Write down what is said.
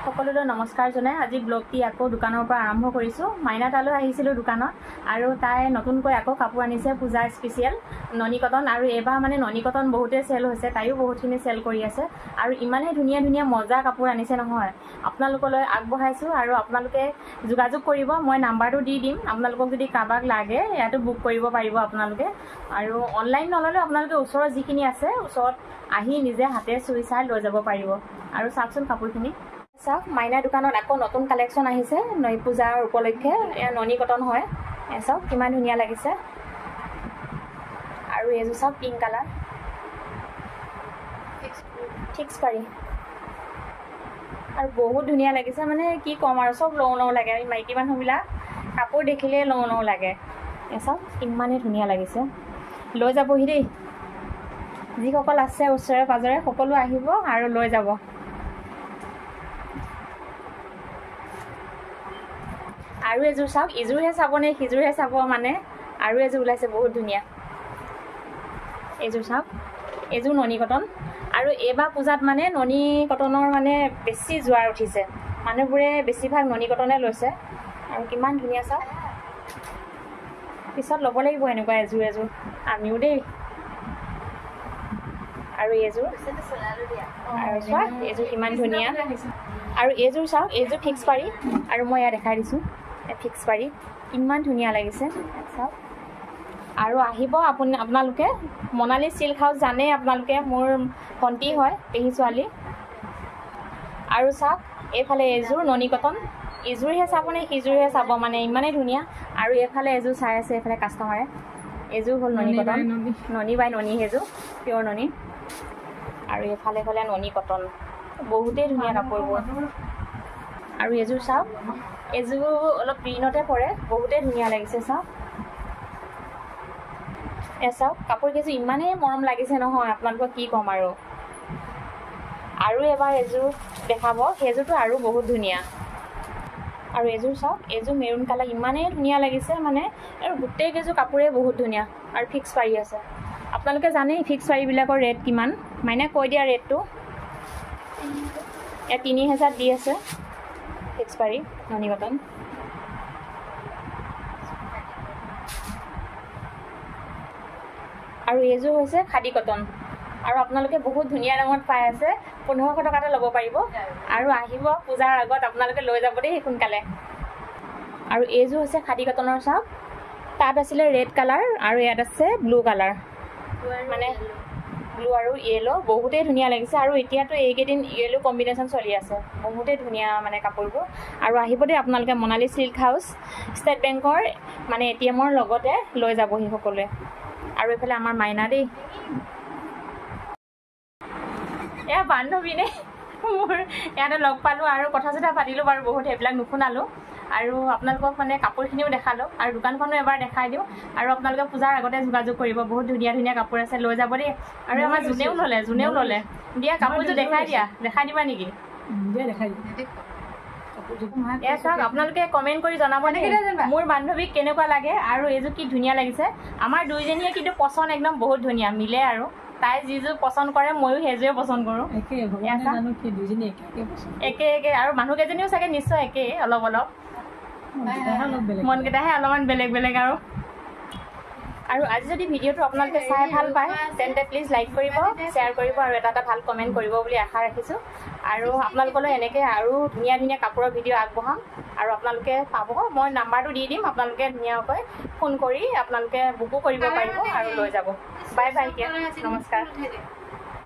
সকলোলৈ নমস্কাৰ জনাই আজি ব্লগটি আকৌ দোকানৰ পৰা আৰম্ভ কৰিছোঁ। মাইনা তালৈ আহিছিলোঁ দোকানত আৰু তাই নতুনকৈ আকৌ কাপোৰ আনিছে পূজা স্পেচিয়েল ননী কটন আৰু এবাৰ মানে ননী কটন বহুতেই চেল হৈছে, তাইও বহুতখিনি চেল কৰি আছে আৰু ইমানেই ধুনীয়া ধুনীয়া মজা কাপোৰ আনিছে নহয়, আপোনালোকলৈ আগবঢ়াইছোঁ আৰু আপোনালোকে যোগাযোগ কৰিব। মই নাম্বাৰটো দি দিম, আপোনালোকক যদি কাৰোবাক লাগে ইয়াতো বুক কৰিব পাৰিব আপোনালোকে। আৰু অনলাইন নল'লেও আপোনালোকে ওচৰত যিখিনি আছে ওচৰত আহি নিজে হাতে চুই চাই লৈ যাব পাৰিব। আৰু চাওকচোন কাপোৰখিনি চাওক, মাইনা দোকানত আকৌ নতুন কালেকশ্যন আহিছে নৈ পূজাৰ উপলক্ষে। এয়া ননী কটন হয়, চাওক কিমান ধুনীয়া লাগিছে। আৰু এইযোৰ চাওক পিংক কালাৰ, ফিক্স পাৰি আৰু বহুত ধুনীয়া লাগিছে। মানে কি ক'ম আৰু চব লওঁ লওঁ লাগে, মাইকী মানুহবিলাক কাপোৰ দেখিলেই লওঁ লওঁ লাগে। চাওক ইমানেই ধুনীয়া লাগিছে, লৈ যাবহি দেই। যিসকল আছে ওচৰে পাজৰে সকলো আহিব আৰু লৈ যাব। আৰু এযোৰ চাওক, ইযোৰহে চাবনে সিযোৰহে চাব মানে। আৰু এযোৰ ওলাইছে বহুত ধুনীয়া, এইযোৰ চাওক, এইযোৰ ননী কটন। আৰু এইবাৰ পূজাত মানে ননী কটনৰ মানে বেছি জোৱাৰ উঠিছে, মানুহবোৰে বেছিভাগ ননী কটনে লৈছে। আৰু কিমান ধুনীয়া চাওক, পিছত ল'ব লাগিব এনেকুৱা এযোৰ এযোৰ আমিও দেই। আৰু এইযোৰ আৰু চোৱা, এইযোৰ কিমান ধুনীয়া। আৰু এইযোৰ চাওক, এইযোৰ ফিক্স পাৰি আৰু মই ইয়াত দেখাই দিছোঁ ফিক্স পাৰি, ইমান ধুনীয়া লাগিছে চাওক। আৰু আহিব আপোনালোকে মনালী চিল্ক হাউচ, জানেই আপোনালোকে মোৰ ভণ্টি হয়, পেহী ছোৱালী। আৰু চাওক এইফালে এইযোৰ ননী কটন, ইযোৰহে চাবনে সিযোৰহে চাব মানে, ইমানেই ধুনীয়া। আৰু এইফালে এযোৰ চাই আছে এইফালে কাষ্টমাৰে, এইযোৰ হ'ল ননী কটন, ননী বাই ননী, সেইযোৰ পিয়ৰ ননী। আৰু এইফালে হ'লে ননী কটন, বহুতেই ধুনীয়া কাপোৰবোৰ। আৰু এইযোৰ চাওক, এইযোৰ অলপ গ্ৰীণতে পৰে, বহুতেই ধুনীয়া লাগিছে চাওক। চাওক কাপোৰকেইযোৰ ইমানেই মৰম লাগিছে নহয়, আপোনালোকক কি ক'ম আৰু। আৰু এবাৰ এযোৰ দেখাব, সেইযোৰটো আৰু বহুত ধুনীয়া। আৰু এইযোৰ চাওক, এইযোৰ মেৰুণ কালাৰ, ইমানেই ধুনীয়া লাগিছে মানে। আৰু গোটেইকেইযোৰ কাপোৰেই বহুত ধুনীয়া আৰু ফিক্স পাৰি আছে। আপোনালোকে জানেই ফিক্স পাৰিবিলাকৰ ৰেট কিমান, মানে কৈ দিয়া ৰেটটো। ইয়াত 3000 দি আছে ফিক্স পাৰি ননী কটন। আৰু এইযোৰ হৈছে খাদী কটন, আৰু আপোনালোকে বহুত ধুনীয়া দামত পাই আছে, 1500 টকাতে ল'ব পাৰিব। আৰু আহিব পূজাৰ আগত আপোনালোকে লৈ যাব দেই সোনকালে। আৰু এইযোৰ হৈছে খাদী কটনৰ চাওক, তাত আছিলে ৰেড কালাৰ আৰু ইয়াত আছে ব্লু কালাৰ, মানে ব্লু আৰু য়েলো, বহুতেই ধুনীয়া লাগিছে। আৰু এতিয়াতো এইকেইদিন য়েলো কম্বিনেশ্যন চলি আছে, বহুতেই ধুনীয়া মানে কাপোৰবোৰ। আৰু আহিব দেই আপোনালোকে মনালী চিল্ক হাউচ, ষ্টেট বেংকৰ মানে ATM-ৰ লগতে লৈ যাবহি সকলোৱে। আৰু এইফালে আমাৰ মাইনা দেই, এয়া বান্ধৱী নে মোৰ, ইয়াতে লগ পালোঁ আৰু কথা চথা পাতিলোঁ বাৰু বহুত, সেইবিলাক নুশুনালোঁ। আৰু আপোনালোকক মানে কাপোৰখিনিও দেখালোঁ আৰু দোকানখনো এবাৰ দেখাই দিওঁ। আৰু আপোনালোকে পূজাৰ আগতে যোগাযোগ কৰিব, বহুত ধুনীয়া ধুনীয়া কাপোৰ আছে, লৈ যাব দেই। আৰু আমাৰ যোনেও ল'লে দিয়া কাপোৰযোৰ দেখাই দিবা নেকি? এয়া চাওক, আপোনালোকে কমেণ্ট কৰি জনাব নেকি মোৰ বান্ধৱীক কেনেকুৱা লাগে আৰু এইযোৰ কি ধুনীয়া লাগিছে। আমাৰ দুইজনীয়ে কিন্তু পচন্দ একদম বহুত ধুনীয়া মিলে, আৰু তাই যিযোৰ পচন্দ কৰে ময়ো সেইযোৰে পচন্দ কৰোঁ। একে একে আৰু মানুহকেইজনীও চাগে নিশ্চয় একেই, অলপ অলপ মনকেইটাহে অলপমান বেলেগ বেলেগ। আৰু আজি যদি ভিডিঅ'টো আপোনালোকে চাই ভাল পায় তেন্তে প্লিজ লাইক কৰিব, শ্বেয়াৰ কৰিব আৰু এটা ভাল কমেণ্ট কৰিব বুলি আশা ৰাখিছোঁ। আৰু আপোনালোকলৈ এনেকৈ আৰু ধুনীয়া ধুনীয়া কাপোৰৰ ভিডিঅ' আগবঢ়াম আৰু আপোনালোকে পাব। মই নাম্বাৰটো দি দিম, আপোনালোকে ধুনীয়াকৈ ফোন কৰি আপোনালোকে বুকো কৰিব পাৰিব আৰু লৈ যাব। বাই বাই, এতিয়া নমস্কাৰ।